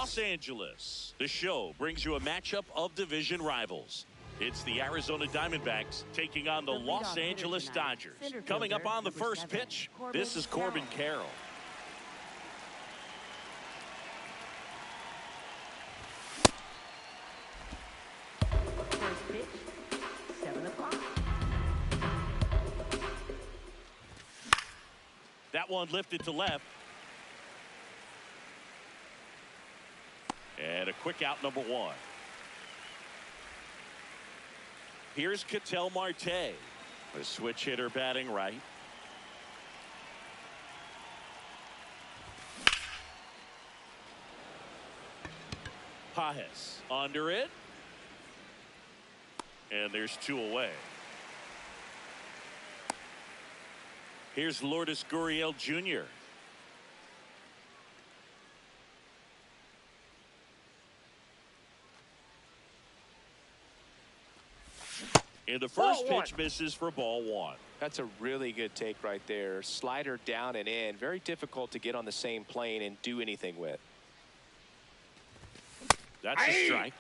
Los Angeles. The show brings you a matchup of division rivals. It's the Arizona Diamondbacks taking on the Los Angeles Dodgers. Coming up on the first pitch, this is Corbin Carroll. First pitch, 7 o'clock. That one lifted to left. And a quick out, number 1. Here's Ketel Marte, a switch hitter batting right. Pages under it. And there's 2 away. Here's Lourdes Gurriel Jr. And the first pitch misses for ball 1. That's a really good take right there. Slider down and in. Very difficult to get on the same plane and do anything with. That's a strike.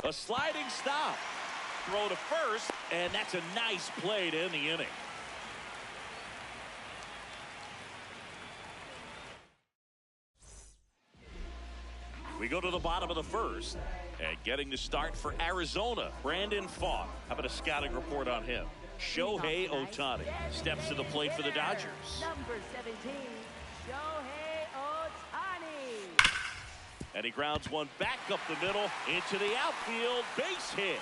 A sliding stop. Throw to first, and that's a nice play to end the inning. We go to the bottom of the first, and getting the start for Arizona, Brandon Pfaadt. How about a scouting report on him? Shohei Ohtani steps to the plate for the Dodgers. Number 17, Shohei Ohtani. And he grounds one back up the middle into the outfield, base hit.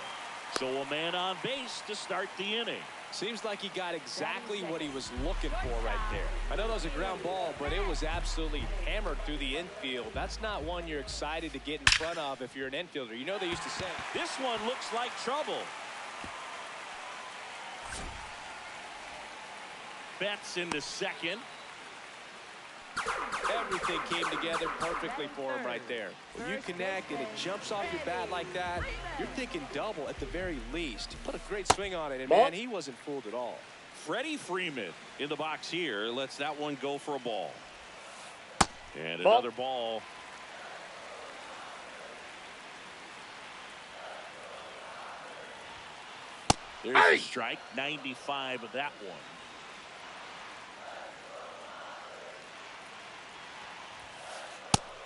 So a man on base to start the inning. Seems like he got exactly what he was looking for right there. I know that was a ground ball, but it was absolutely hammered through the infield. That's not one you're excited to get in front of if you're an infielder. You know they used to say. This one looks like trouble. Betts into second. Everything came together perfectly for him right there. When you connect and it jumps off your bat like that, you're thinking double at the very least. He put a great swing on it, and man, he wasn't fooled at all. Freddie Freeman in the box here lets that one go for a ball. And another ball. There's a strike, 95 of that one.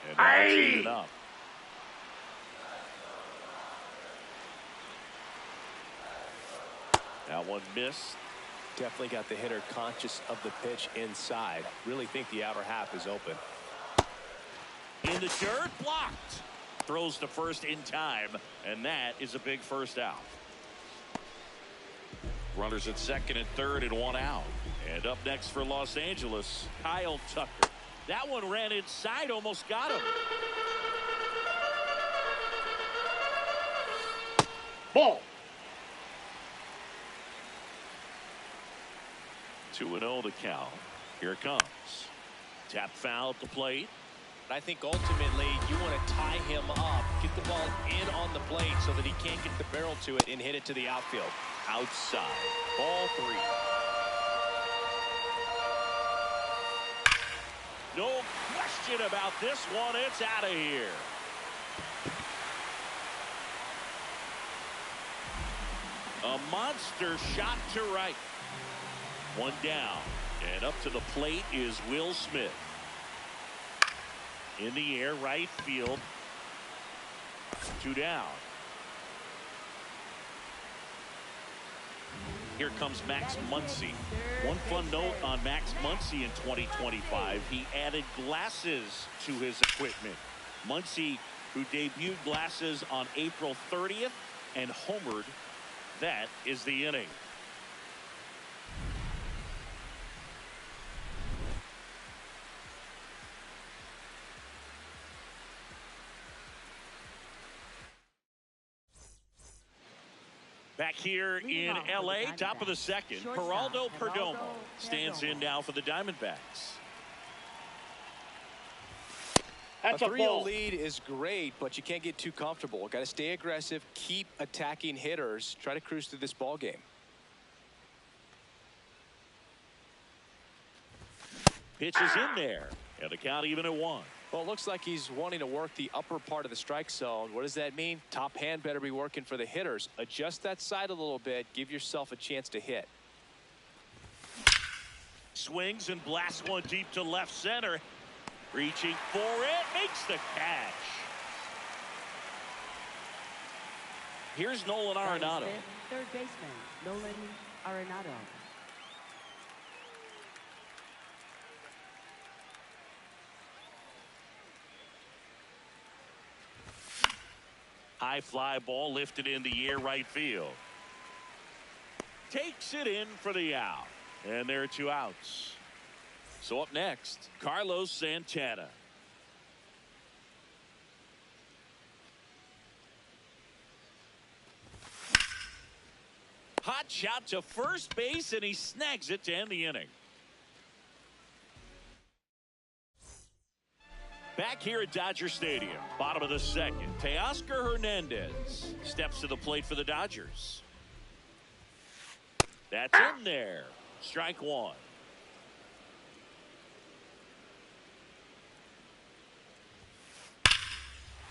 And now it's up. That one missed. Definitely got the hitter conscious of the pitch inside. Really think the outer half is open. In the dirt, blocked. Throws to first in time, and that is a big first out. Runners at second and third and 1 out. And up next for Los Angeles, Kyle Tucker. That one ran inside, almost got him. Ball. 2-0 to count. Here it comes. Tap foul at the plate. I think ultimately you want to tie him up, get the ball in on the plate so that he can't get the barrel to it and hit it to the outfield. Outside. Ball 3. No question about this one. It's out of here. A monster shot to right. 1 down. And up to the plate is Will Smith. In the air, right field. 2 down. Here comes Max Muncy. One fun note on Max Muncy in 2025. He added glasses to his equipment. Muncy, who debuted glasses on April 30th and homered. That is the inning. Back here in L.A., top of the second, Geraldo Perdomo stands in now for the Diamondbacks. That's a 3-0 lead is great, but you can't get too comfortable. Got to stay aggressive, keep attacking hitters, try to cruise through this ball game. Pitch is in there. And the count even at 1. Well, it looks like he's wanting to work the upper part of the strike zone. What does that mean? Top hand better be working for the hitters. Adjust that side a little bit. Give yourself a chance to hit. Swings and blasts one deep to left center. Reaching for it. Makes the catch. Here's Nolan Arenado. Third baseman, Nolan Arenado. High fly ball lifted in the air right field. Takes it in for the out. And there are 2 outs. So up next, Carlos Santana. Hot shot to first base, and he snags it to end the inning. Back here at Dodger Stadium, bottom of the second, Teoscar Hernandez steps to the plate for the Dodgers. That's in there. Strike 1.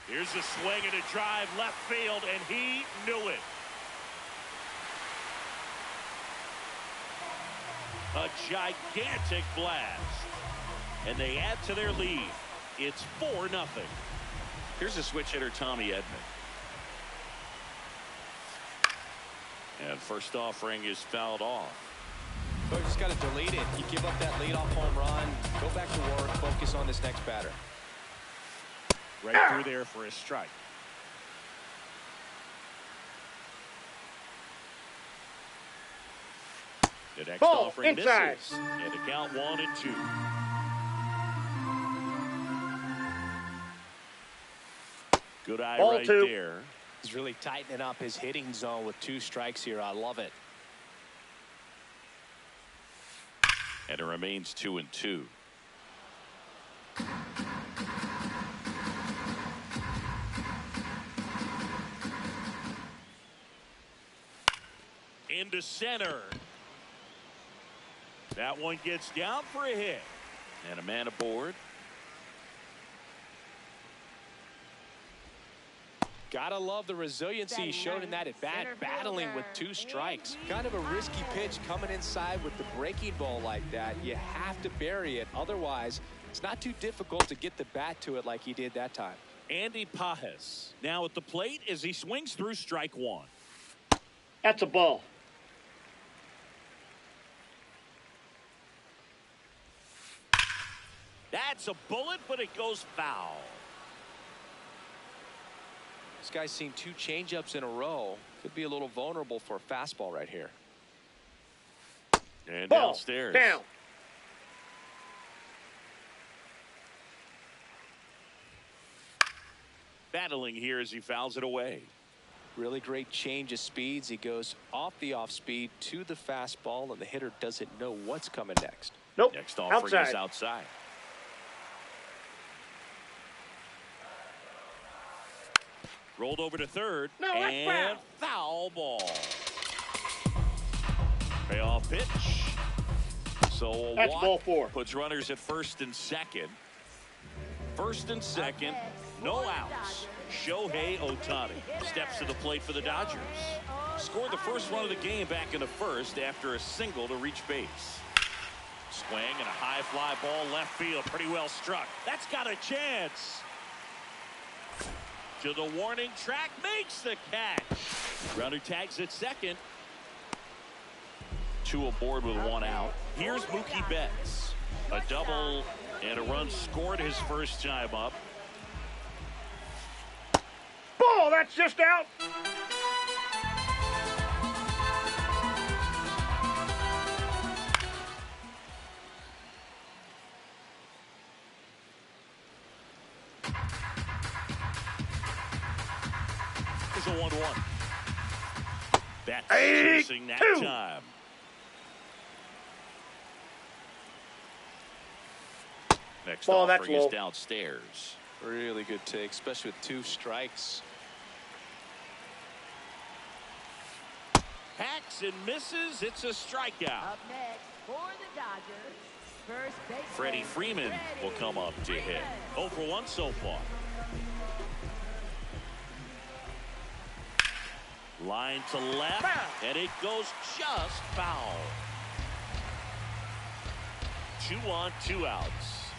Here's a swing and a drive left field, and he knew it. A gigantic blast. And they add to their lead. It's 4-0. Here's a switch hitter, Tommy Edman. And first offering is fouled off. So you just got to delete it. You give up that leadoff home run. Go back to work. Focus on this next batter. Right through there for a strike. The next offering misses. And the count 1-2. Good eye Ball right 2. there. He's really tightening up his hitting zone with 2 strikes here. I love it. And it remains 2-2. Into center. That one gets down for a hit. And a man aboard. Gotta love the resiliency he showed in that at bat, battling with 2 strikes. Kind of a risky pitch coming inside with the breaking ball like that. You have to bury it. Otherwise, it's not too difficult to get the bat to it like he did that time. Andy Pages now at the plate as he swings through strike 1. That's a ball. That's a bullet, but it goes foul. This guy's seen 2 changeups in a row. Could be a little vulnerable for a fastball right here. And Ball downstairs. down. Battling here as he fouls it away. Really great change of speeds. He goes off the off speed to the fastball, and the hitter doesn't know what's coming next. Nope. Next offering outside. is outside. Rolled over to third. No, that's and foul ball. Payoff pitch. So That's Watt ball 4. puts runners at first and second. First and second. No outs. Shohei Ohtani steps to the plate for the Dodgers. Scored the first run of the game back in the first after a single to reach base. Swing and a high fly ball left field. Pretty well struck. That's got a chance. To the warning track, makes the catch. Runner tags at second. 2 aboard with 1 out. Here's Mookie Betts. A double and a run scored his first time up. Ball, that's just out. It's a 1-1. That's 8-2. chasing that time. Next Ball, that's offering is low. downstairs. Really good take, especially with 2 strikes. Hacks and misses. It's a strikeout. Up next for the Dodgers, First baseman, Freddie Freeman will come up to hit. 0 for 1 so far. Line to left, and it goes just foul. 2 on, 2 outs.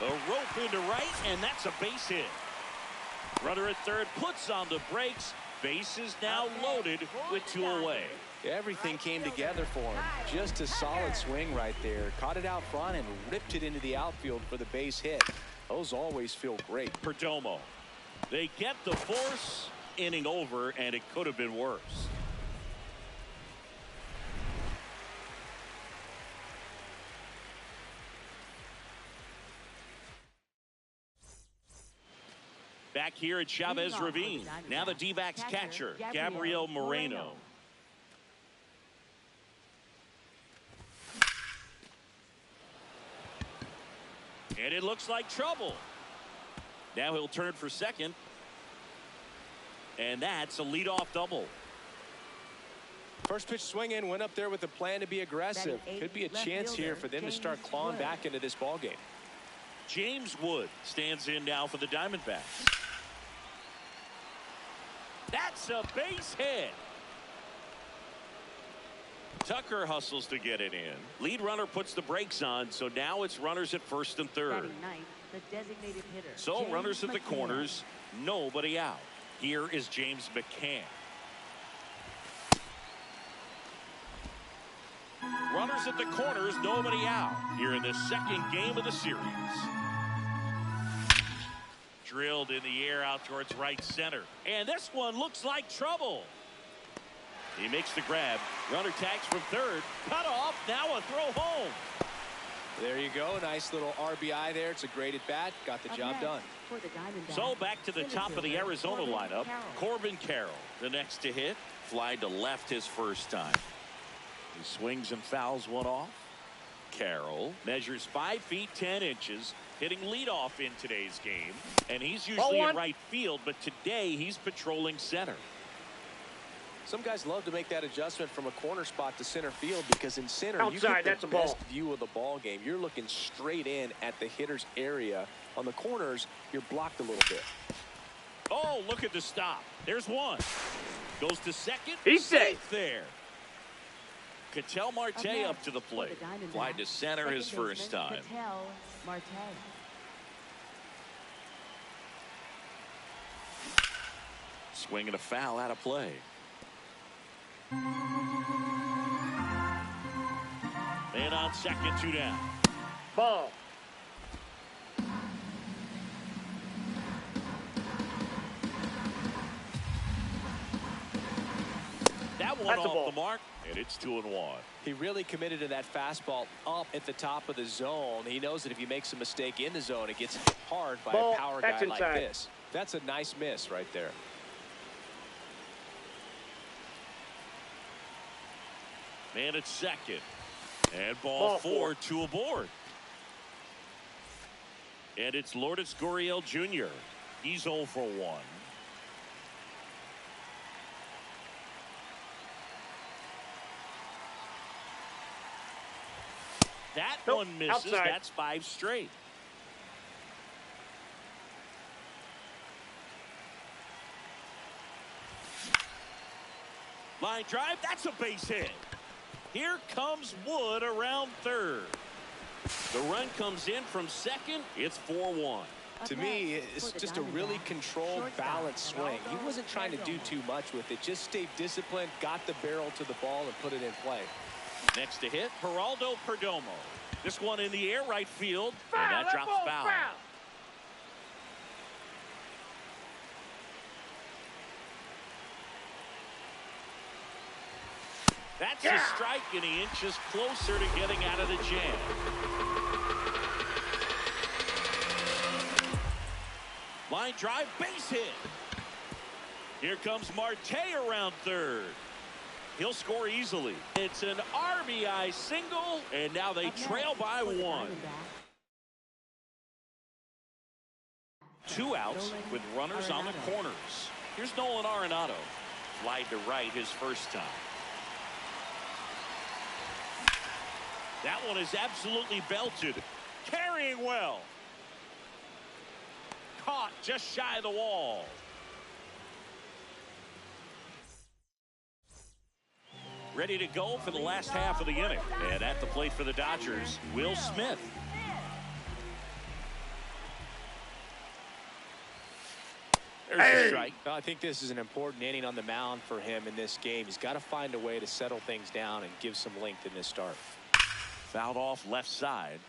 A rope into right, and that's a base hit. Runner at third puts on the brakes. Bases now loaded with 2 away. Everything came together for him. Just a solid swing right there. Caught it out front and ripped it into the outfield for the base hit. Those always feel great. Perdomo. They get the force. Inning over, and it could have been worse. Back here at Chavez Ravine. Now the D-backs catcher, Gabriel Moreno. And it looks like trouble. Now he'll turn for second. And that's a leadoff double. First pitch swing in, went up there with a plan to be aggressive. Could be a chance here for them to start clawing back into this ball game. James Wood stands in now for the Diamondbacks. That's a base hit. Tucker hustles to get it in. Lead runner puts the brakes on, so now it's runners at first and third. Ninth, the designated hitter, So James runners at the McCann. corners, nobody out. Here is James McCann. Runners at the corners, nobody out. Here in the second game of the series. Drilled in the air out towards right center. And this one looks like trouble. He makes the grab. Runner tags from third. Cut off. Now a throw home. There you go. Nice little RBI there. It's a great at bat. Got the job done. For the Diamondbacks, So back to the top of the Arizona lineup. Corbin Carroll, the next to hit. Fly to left his first time. He swings and fouls one off. Carroll measures 5 feet 10 inches, hitting leadoff in today's game. And he's usually in right field, but today he's patrolling center. Some guys love to make that adjustment from a corner spot to center field because in center you Outside, get that's the a ball. best view of the ball game. You're looking straight in at the hitter's area. On the corners, you're blocked a little bit. Oh, look at the stop. There's one. Goes to second. He's safe there. Ketel Marte up to the plate. Fly to center his first time. Ketel Marte. Swing and a foul out of play. Man on second, 2 down. ball. That one That's a off ball. the mark, and it's 2-1. He really committed to that fastball up at the top of the zone. He knows that if he makes a mistake in the zone, it gets hit hard by Ball. a power That's guy like inside. this. That's a nice miss right there. Man at second. And ball four, 2 aboard. And it's Lourdes Gurriel Jr. He's 0 for 1. That one misses. Outside. That's 5 straight. Line drive. That's a base hit. Here comes Wood around third. The run comes in from second. It's 4-1. To me, it's just a really controlled, balanced swing. He wasn't trying to do too much with it. Just stayed disciplined, got the barrel to the ball, and put it in play. Next to hit, Geraldo Perdomo. This one in the air, right field, and that drops foul. That's a strike, and he inches closer to getting out of the jam. Line drive, base hit. Here comes Marte around third. He'll score easily. It's an RBI single, and now they trail by 1. 2 outs with runners on the corners. Here's Nolan Arenado. Fly to right his first time. That one is absolutely belted. Carrying well. Caught just shy of the wall. Ready to go for the last half of the inning. And at the plate for the Dodgers, Will Smith. There's a strike. Well, I think this is an important inning on the mound for him in this game. He's got to find a way to settle things down and give some length in this start. Fouled off left side.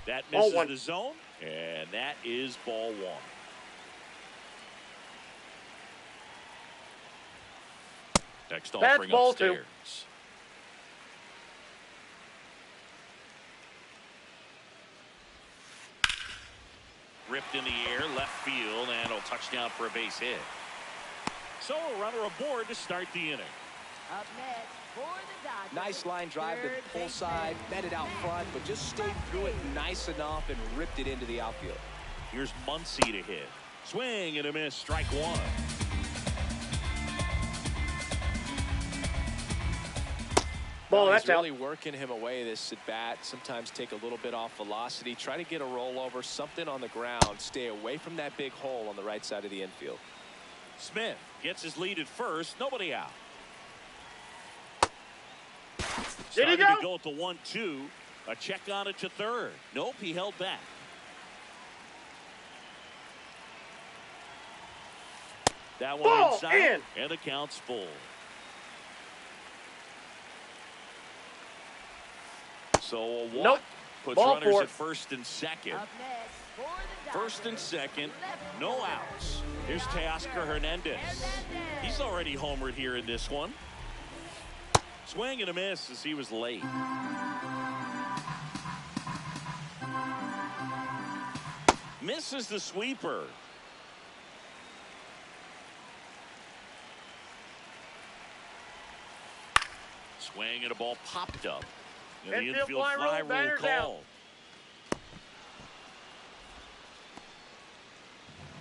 That misses the zone, and that is ball one. Next offering upstairs. Ripped in the air, left field, and a touchdown for a base hit. So a runner aboard to start the inning. Up next for the Dodgers. Nice line drive to the pull side, met it out front, but just stayed through it nice enough and ripped it into the outfield. Here's Muncy to hit. Swing and a miss, strike one. Ball, He's that's really out. working him away this at bat. Sometimes take a little bit off velocity, try to get a rollover, something on the ground, stay away from that big hole on the right side of the infield. Smith gets his lead at first, nobody out. Did he Started to go? go at the 1-2. A check on it to third. Nope, he held back. That one Ball inside, in. and the count's full. So a walk Nope. puts Ball runners four. at first and second. Up next for the Dodgers. First and second, no outs. Here's Teoscar Hernandez. He's already homered here in this one. Swing and a miss as he was late. Misses the sweeper. Swing and a ball popped up. And the Infield infield fly fly rule, rule batter's out. called.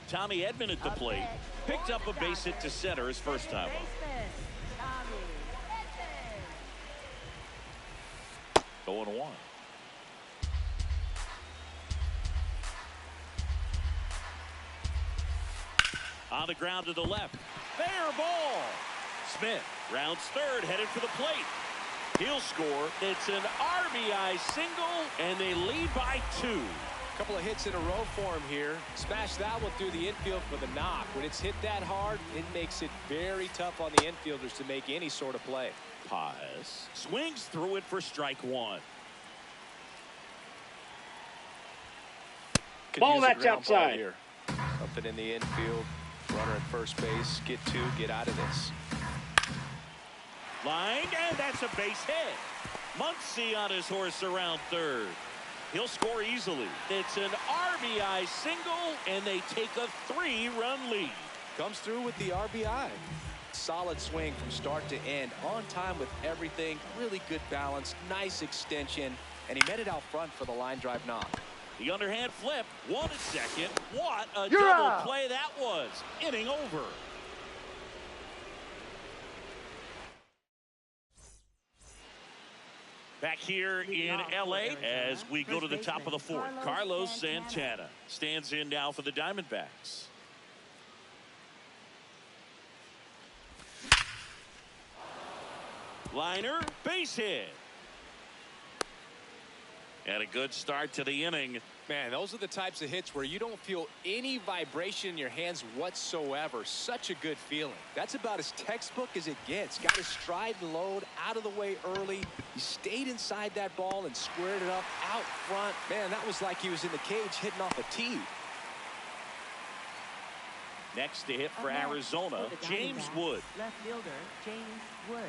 Tommy Edman at the plate. Picked up a base hit to center his first time up. 0-1. On the ground to the left. Fair ball. Smith rounds third, headed for the plate. He'll score. It's an RBI single, and they lead by 2. Couple of hits in a row for him here. Smash that one through the infield for the knock. When it's hit that hard, it makes it very tough on the infielders to make any sort of play. Paz swings through it for strike one. Could Ball, use a that's ground ball outside. here. Something in the infield. Runner at first base. Get two. Get out of this. Line, and that's a base hit. Muncy on his horse around third. He'll score easily. It's an RBI single, and they take a 3-run lead. Comes through with the RBI. Solid swing from start to end. On time with everything. Really good balance. Nice extension. And he met it out front for the line drive knock. The underhand flip. One at second. What a You're double out. play that was. Inning over. Back here in L.A. as we go to the top of the fourth. Carlos Santana stands in now for the Diamondbacks. Liner, base hit. And a good start to the inning. Man, those are the types of hits where you don't feel any vibration in your hands whatsoever. Such a good feeling. That's about as textbook as it gets. Got his stride and load out of the way early. He stayed inside that ball and squared it up out front. Man, that was like he was in the cage hitting off a tee. Next to hit for Arizona, James Wood. Left fielder, James Wood.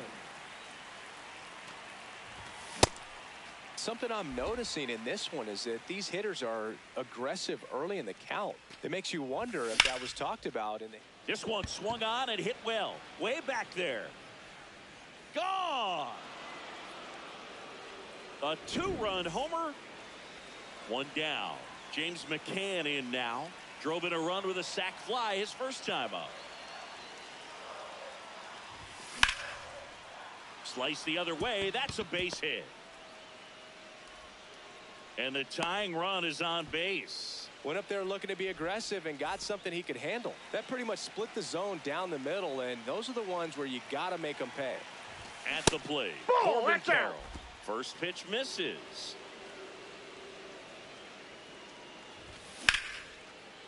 Something I'm noticing in this one is that these hitters are aggressive early in the count. It makes you wonder if that was talked about in the... This one swung on and hit well. Way back there. Gone. A 2-run homer. One down. James McCann in now. Drove in a run with a sac fly his first time up. Slice the other way. That's a base hit. And the tying run is on base. Went up there looking to be aggressive and got something he could handle. That pretty much split the zone down the middle, and those are the ones where you got to make them pay. At the plate, Corbin Carroll. First pitch misses.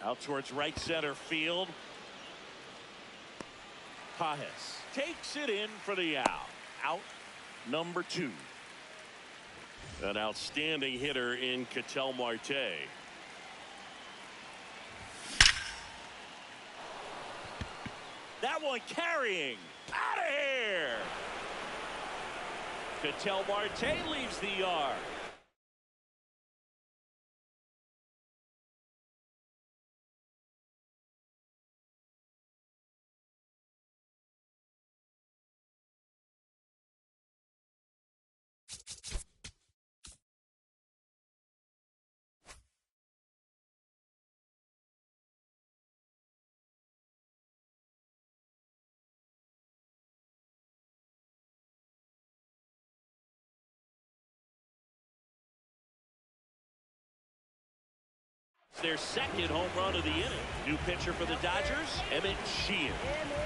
Out towards right center field. Pages takes it in for the out. Out number 2. An outstanding hitter in Ketel Marte. That one carrying. Out of here. Ketel Marte leaves the yard. Their second home run of the inning. New pitcher for the Dodgers, Emmett Sheehan.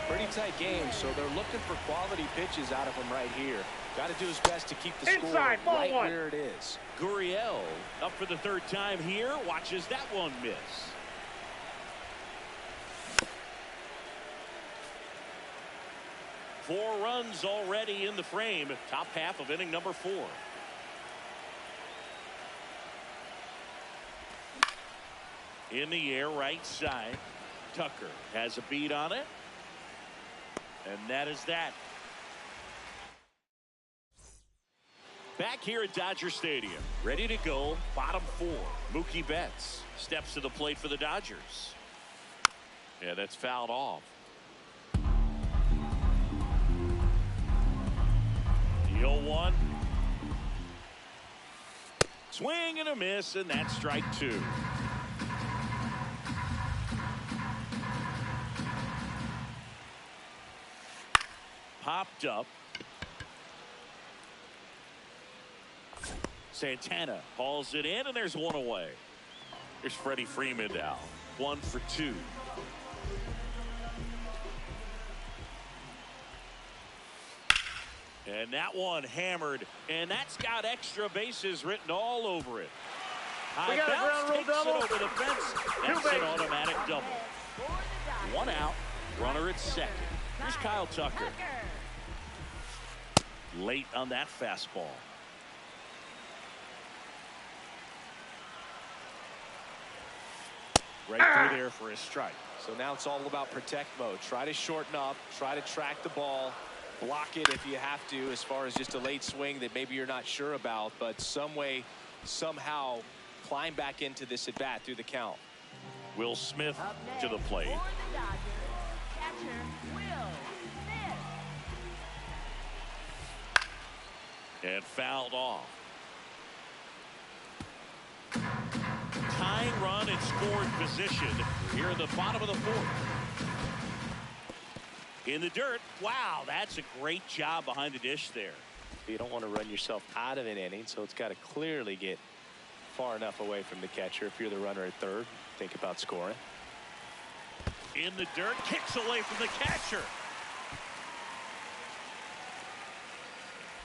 Pretty tight game, so they're looking for quality pitches out of him right here. Got to do his best to keep the score right where it is. Gurriel up for the third time here. Watches that one miss. Four runs already in the frame. Top half of inning number 4. In the air, right side. Tucker has a beat on it. And that is that. Back here at Dodger Stadium. Ready to go. Bottom 4. Mookie Betts steps to the plate for the Dodgers. Yeah, that's fouled off. The 0-1. Swing and a miss, and that's strike 2. Popped up. Santana hauls it in, and there's one away. Here's Freddie Freeman now. 1 for 2. And that one hammered, and that's got extra bases written all over it. We got a ground rule Takes double. it over the fence. That's an automatic double. 1 out. Runner at second. Here's Kyle Tucker. Late on that fastball. Right through there for a strike. So now it's all about protect mode. Try to shorten up. Try to track the ball. Block it if you have to, as far as just a late swing that maybe you're not sure about. But some way, somehow, climb back into this at bat through the count. Will Smith to the plate. And fouled off. Tying run in scoring position here in the bottom of the 4th. In the dirt. Wow, that's a great job behind the dish there. You don't want to run yourself out of an inning, so it's got to clearly get far enough away from the catcher. If you're the runner at third, think about scoring. In the dirt, kicks away from the catcher.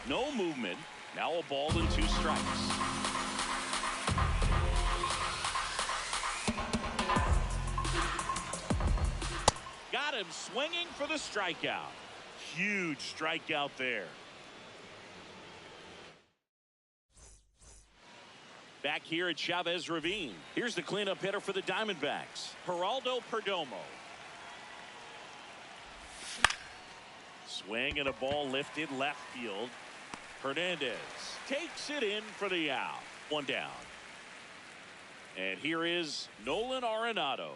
No movement. Now a ball and 2 strikes. Got him swinging for the strikeout. Huge strikeout there. Back here at Chavez Ravine. Here's the cleanup hitter for the Diamondbacks, Geraldo Perdomo. Swing and a ball lifted left field. Hernandez takes it in for the out. 1 down. And here is Nolan Arenado.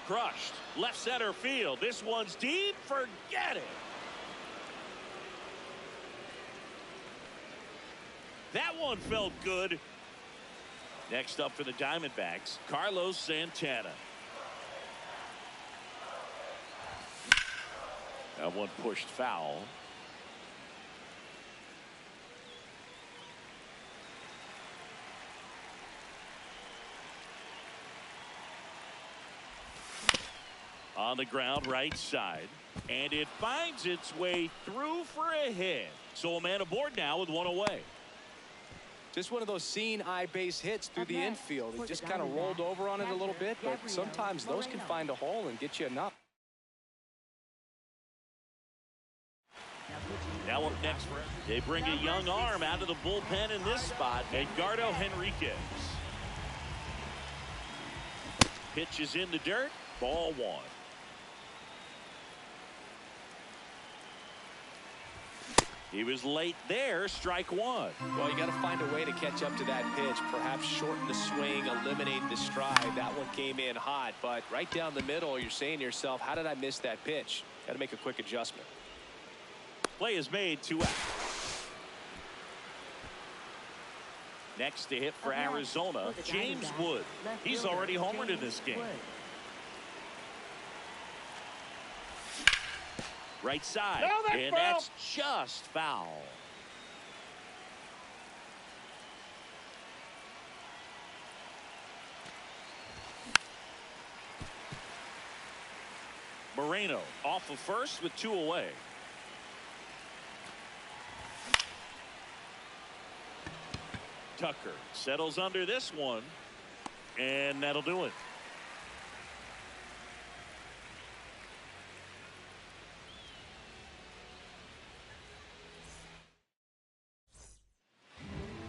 Crushed left center field. This one's deep. Forget it. That one felt good. Next up for the Diamondbacks, Carlos Santana. That one pushed foul. On the ground, right side. And it finds its way through for a hit. So a man aboard now with one away. Just one of those seeing eye base hits through the infield. He just kind of rolled over on it a little bit, but sometimes those can find a hole and get you enough. Now up next, they bring a young arm out of the bullpen in this spot, Edgardo Henriquez. Pitch is in the dirt, ball one. He was late there, strike one. Well, you got to find a way to catch up to that pitch, perhaps shorten the swing, eliminate the stride. That one came in hot, but right down the middle, you're saying to yourself, how did I miss that pitch? Got to make a quick adjustment. Play is made, 2 out. Next to hit for Arizona, James Wood. He's already homered in this game. Right side, and that's just foul. Moreno off of first with 2 away. Tucker settles under this one, and that'll do it.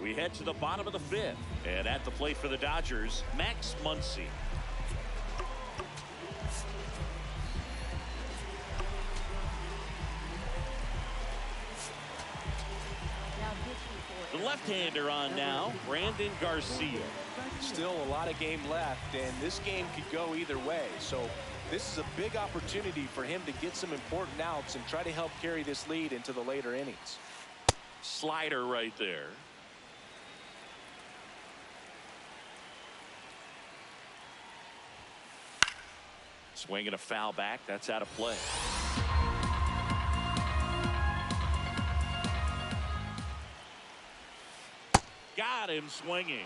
We head to the bottom of the 5th, and at the plate for the Dodgers, Max Muncy. The left-hander on now, Brandon Garcia. Still a lot of game left, and this game could go either way. So this is a big opportunity for him to get some important outs and try to help carry this lead into the later innings. Slider right there. Swinging a foul back. That's out of play. Got him swinging.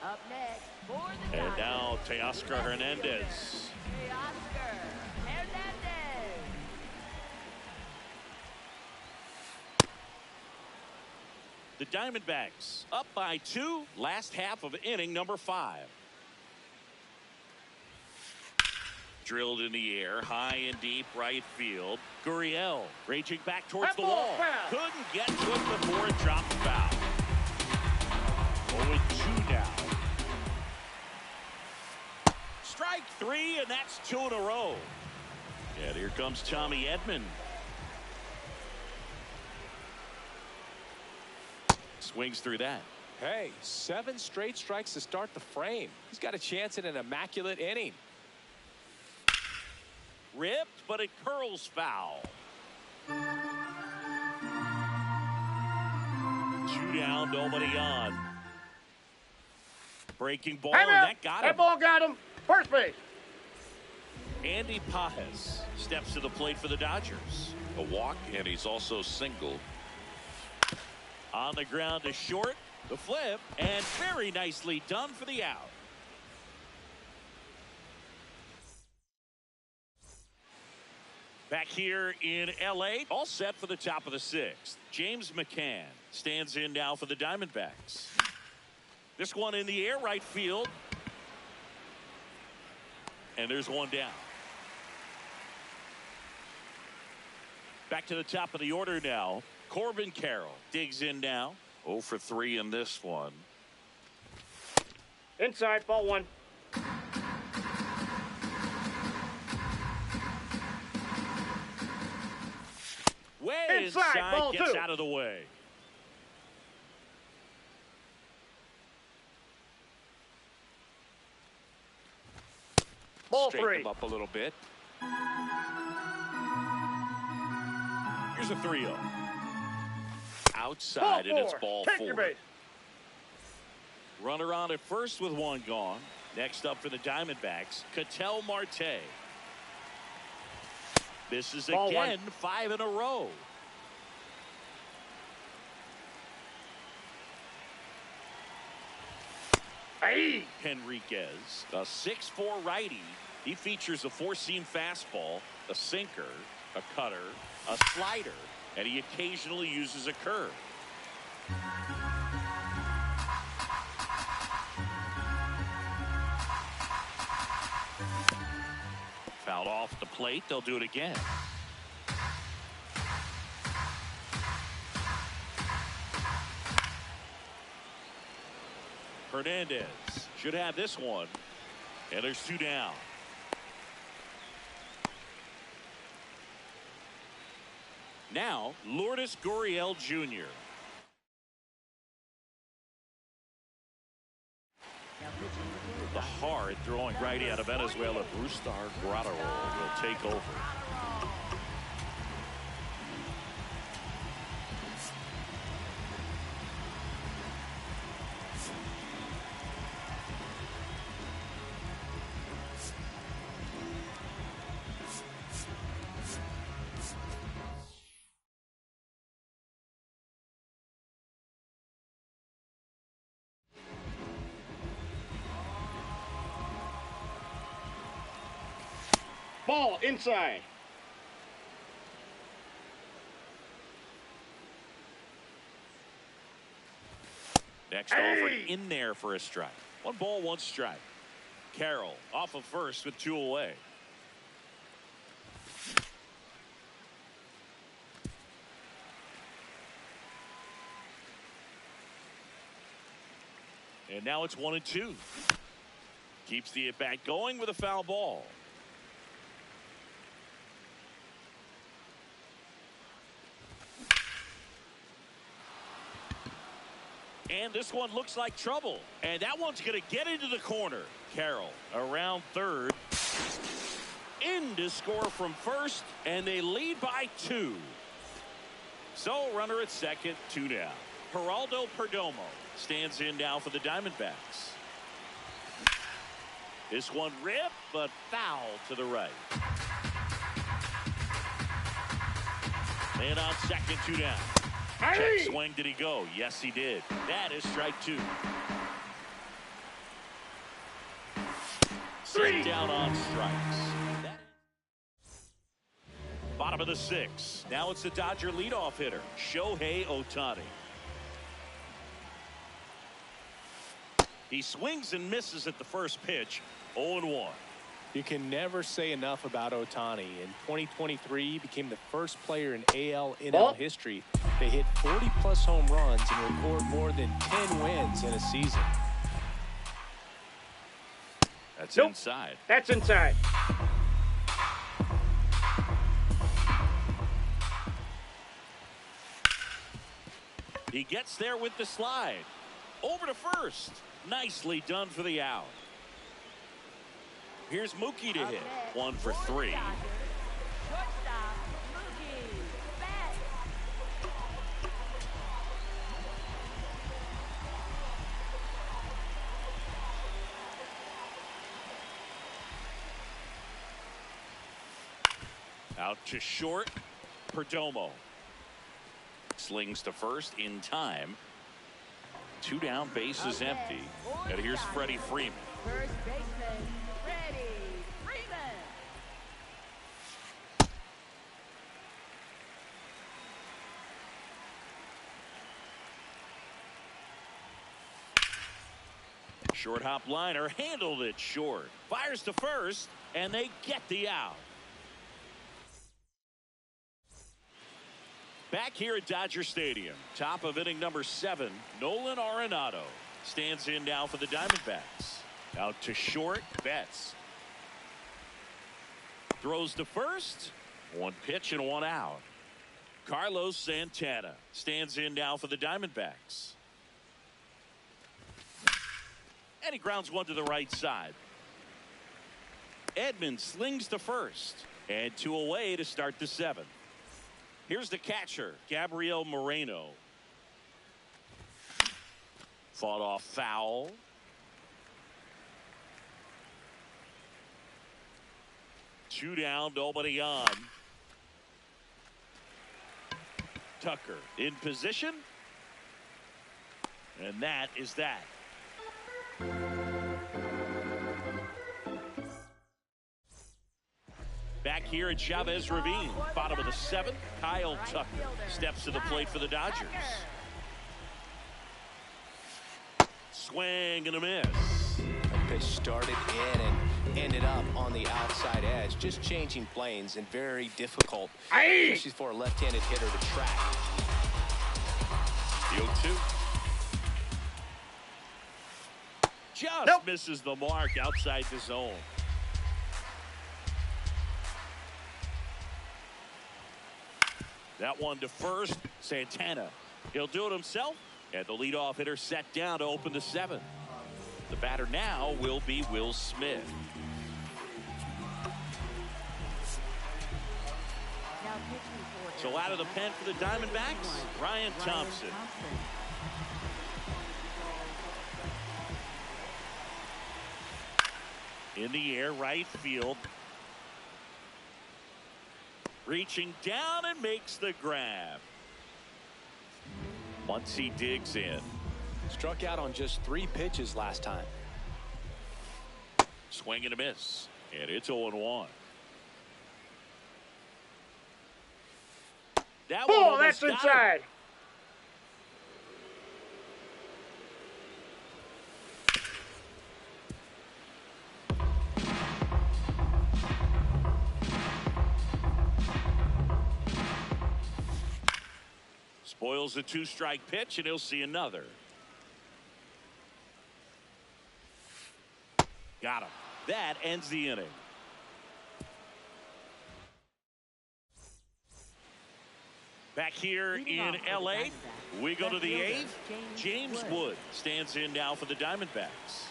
Up next for the And Dodgers, now Teoscar Hernandez. Teoscar Hernandez. The Diamondbacks up by 2. Last half of inning number 5. Drilled in the air, high and deep right field. Gurriel raging back towards the wall. Couldn't get to it before it dropped foul. 0-2 now. Strike 3, and that's 2 in a row. And here comes Tommy Edman. Swings through that. Hey, 7 straight strikes to start the frame. He's got a chance at an immaculate inning. Ripped, but it curls foul. 2 down, nobody on. Breaking ball, and that got him. That ball got him. First base. Andy Pajes steps to the plate for the Dodgers. A walk, and he's also singled. On the ground to short, the flip, and very nicely done for the out. Back here in L.A., all set for the top of the 6th. James McCann stands in now for the Diamondbacks. This one in the air, right field. And there's one down. Back to the top of the order now. Corbin Carroll digs in now. 0 for 3 in this one. Inside, ball 1. Way inside, ball gets 2. out of the way. Ball Straighten 3. him up a little bit. Here's a 3-0. outside, and it's ball Take your 4. base. Runner on at first with one gone. Next up for the Diamondbacks, Ketel Marte. Misses Ball again, 1. 5 in a row. Hey. Henriquez, a 6'4" righty. He features a four-seam fastball, a sinker, a cutter, a slider, and he occasionally uses a curve. Fouled off the plate. They'll do it again. Hernandez should have this one. And there's 2 down. Now, Lourdes Gurriel Jr. The hard throwing righty out of Venezuela, Brustar Graterol will take over. Ball inside. Next offer in there for a strike. 1 ball, 1 strike. Carroll off of first with 2 away. And now it's 1-2. Keeps the at-bat going with a foul ball. And this one looks like trouble. And that one's going to get into the corner. Carroll around third. In to score from first. And they lead by 2. So runner at second, 2 down. Geraldo Perdomo stands in now for the Diamondbacks. This one ripped, but foul to the right. And on second, 2 down. Check swing, did he go? Yes, he did. That is strike 2. Set down on strikes. Bottom of the 6th. Now it's the Dodger leadoff hitter, Shohei Ohtani. He swings and misses at the first pitch, 0-1. You can never say enough about Ohtani. In 2023, he became the first player in AL/NL history to hit 40-plus home runs and record more than 10 wins in a season. That's inside. That's inside. He gets there with the slide. Over to first. Nicely done for the out. Here's Mookie to hit. 1 for 3. Shortstop, Mookie Betts. Out to short. Perdomo slings to first in time. 2 down, base is empty. And here's Freddie Freeman. First baseman, Freddie Freeman. Short hop liner handled it short. Fires to first, and they get the out. Back here at Dodger Stadium, top of inning number 7, Nolan Arenado stands in now for the Diamondbacks. Out to short, Betts. Throws to first. 1 pitch and 1 out. Carlos Santana stands in now for the Diamondbacks. And he grounds 1 to the right side. Edman slings to first. And 2 away to start the 7th. Here's the catcher, Gabriel Moreno. Fought off foul. Two down, nobody on. Tucker in position. And that is that. Back here at Chavez Ravine, bottom of the seventh, Kyle Tucker steps to the plate for the Dodgers. Swing and a miss. That pitch started in and ended up on the outside edge. Just changing planes and very difficult, especially for a left-handed hitter to track. The 0-2. Just misses the mark outside the zone. That one to first. Santana. He'll do it himself. And the leadoff hitter set down to open the seventh. The batter now will be Will Smith. So out of the pen for the Diamondbacks, Ryan Thompson. In the air, right field. Reaching down and makes the grab. Muncy digs in. Struck out on just 3 pitches last time. Swing and a miss. And it's 0-1. That one Ball, almost that's got inside. him. Spoils a 2-strike pitch, and he'll see another. Got him. That ends the inning. Back here in L.A., we go to the 8th. James Wood stands in now for the Diamondbacks.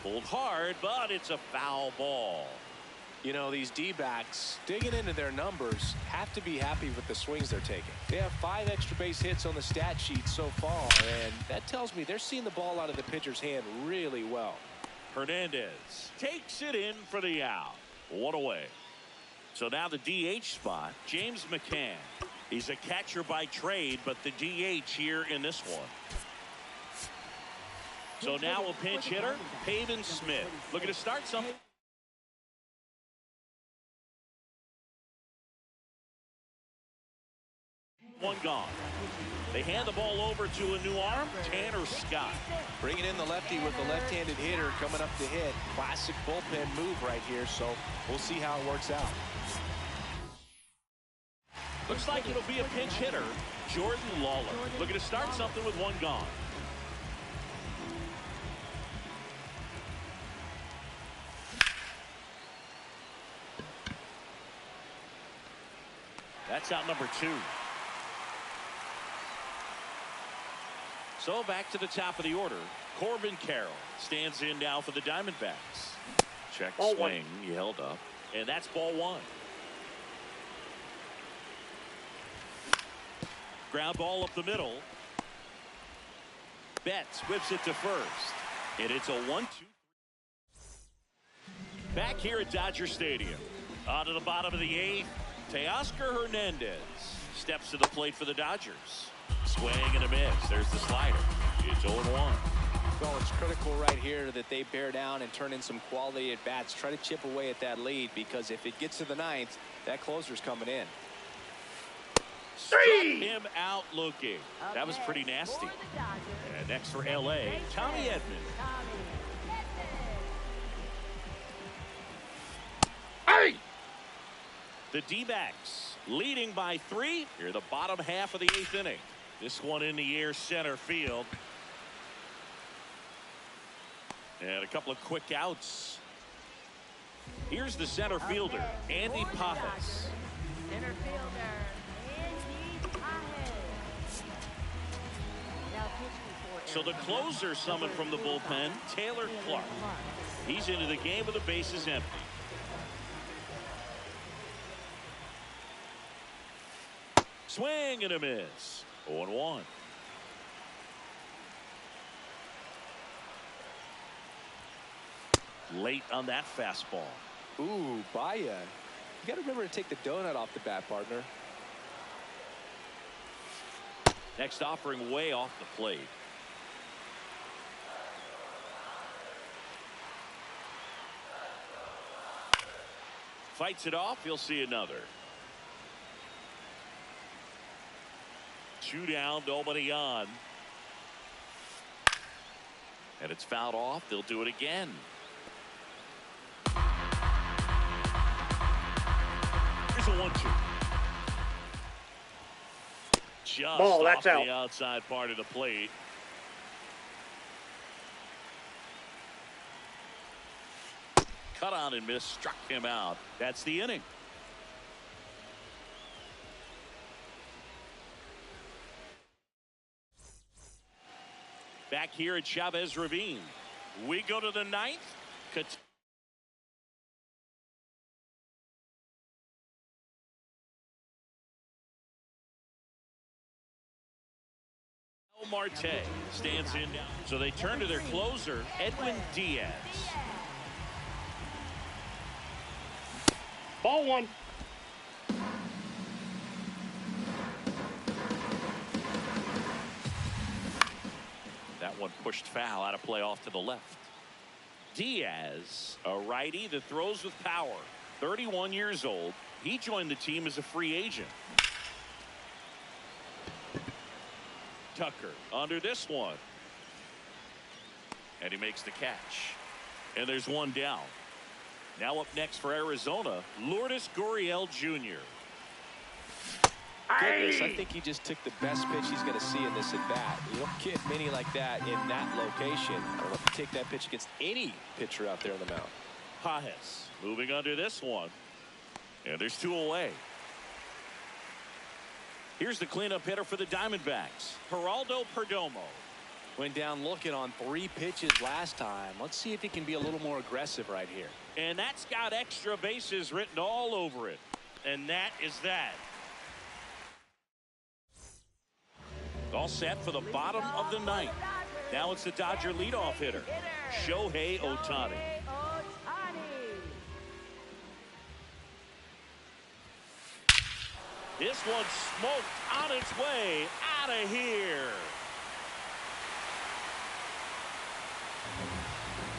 Pulled hard, but it's a foul ball. You know, these D-backs, digging into their numbers, have to be happy with the swings they're taking. They have 5 extra base hits on the stat sheet so far, and that tells me they're seeing the ball out of the pitcher's hand really well. Hernandez takes it in for the out. 1 away. So now the DH spot, James McCann. He's a catcher by trade, but the DH here in this one. So now a pinch hitter, Pavin Smith. Looking to start something. One gone. They hand the ball over to a new arm, Tanner Scott. Bringing in the lefty with the left-handed hitter coming up to hit. Classic bullpen move right here, so we'll see how it works out. Looks like it'll be a pinch hitter, Jordan Lawler. Looking to start something with 1 gone. That's out number 2. So back to the top of the order. Corbin Carroll stands in now for the Diamondbacks. Check swing. He held up. And that's ball 1. Ground ball up the middle. Betts whips it to first. And it's a 1-2. Back here at Dodger Stadium. On to the bottom of the 8th. Teoscar Hernandez steps to the plate for the Dodgers. Swing and a miss. There's the slider. It's 0-1. Well, it's critical right here that they bear down and turn in some quality at bats. Try to chip away at that lead, because if it gets to the 9th, that closer's coming in. Struck him out looking. That was pretty nasty. And next for L.A., Tommy Edman. Hey! The D-backs leading by 3 here the bottom half of the 8th inning. This one in the air, center field. And a couple of quick outs. Here's the center fielder, Andy Pajes. Center fielder, Andy Pajes. Now pitching for So the closer summoned from the bullpen, Taylor Clark. He's into the game with the bases empty. Swing and a miss. 0-1. Late on that fastball. Ooh, Baya. You got to remember to take the donut off the bat, partner. Next offering way off the plate. Fights it off. He'll see another. 2 down, nobody on. And it's fouled off. They'll do it again. Here's a 1-2. Just Ball, off that's out. the outside part of the plate. Cut on and miss, struck him out. That's the inning. Back here at Chavez Ravine. We go to the 9th. Marte stands in now. So they turn to their closer, Edwin Diaz. Ball 1. That one pushed foul, out of play off to the left. Diaz, a righty that throws with power. 31 years old. He joined the team as a free agent. Tucker under this one. And he makes the catch. And there's one down. Now up next for Arizona, Lourdes Gurriel Jr. Goodness, I think he just took the best pitch he's going to see in this at bat. You don't get many like that in that location. I don't know if you take that pitch against any pitcher out there on the mound. Pages moving under this one. And there's 2 away. Here's the cleanup hitter for the Diamondbacks, Geraldo Perdomo. Went down looking on 3 pitches last time. Let's see if he can be a little more aggressive right here. And that's got extra bases written all over it. And that is that. All set for the bottom of the 9th. Now it's the Dodger leadoff hitter, Shohei Ohtani. This one smoked on its way out of here.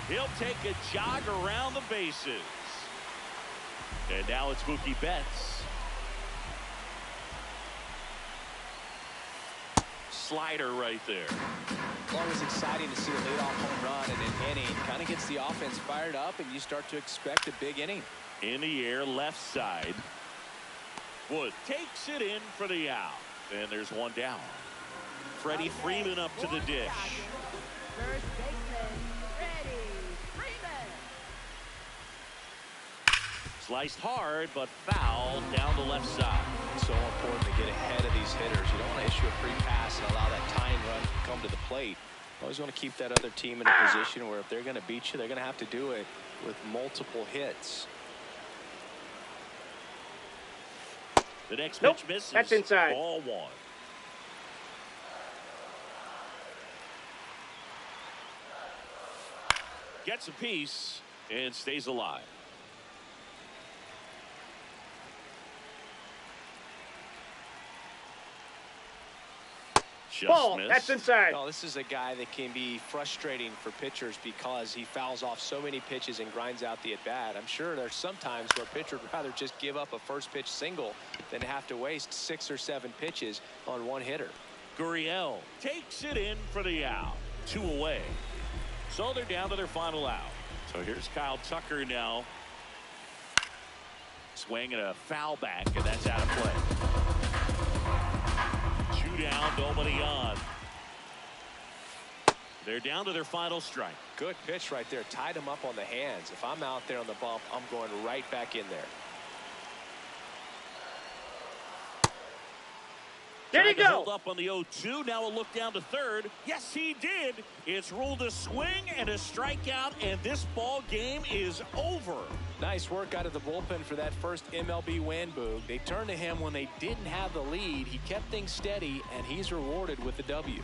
He'll take a jog around the bases. And now it's Mookie Betts. Slider right there. Always exciting to see a leadoff home run in an inning. Kind of gets the offense fired up, and you start to expect a big inning. In the air, left side. Wood takes it in for the out. And there's one down. Freddie Freeman up to the dish. First baseman, Freddie Freeman. Sliced hard, but foul down the left side. So important to get ahead of these hitters. You don't want to issue a free pass and allow that tying run to come to the plate. You always want to keep that other team in a position where if they're going to beat you, they're going to have to do it with multiple hits. The next Nope, pitch misses. that's inside. Ball 1. Gets a piece and stays alive. Just Ball, missed. that's inside. Well, this is a guy that can be frustrating for pitchers because he fouls off so many pitches and grinds out the at-bat. I'm sure there's some times where a pitcher would rather just give up a first pitch single than have to waste 6 or 7 pitches on one hitter. Gurriel takes it in for the out. 2 away. So they're down to their final out. So here's Kyle Tucker now. Swinging a foul back, and that's out of play. 2 down, nobody on. They're down to their final strike. Good pitch right there. Tied him up on the hands. If I'm out there on the bump, I'm going right back in there. There you Trying to go. hold up on the 0-2. Now a look down to third. Yes, he did. It's ruled a swing and a strikeout, and this ball game is over. Nice work out of the bullpen for that first MLB win, Boog. They turned to him when they didn't have the lead. He kept things steady, and he's rewarded with the W.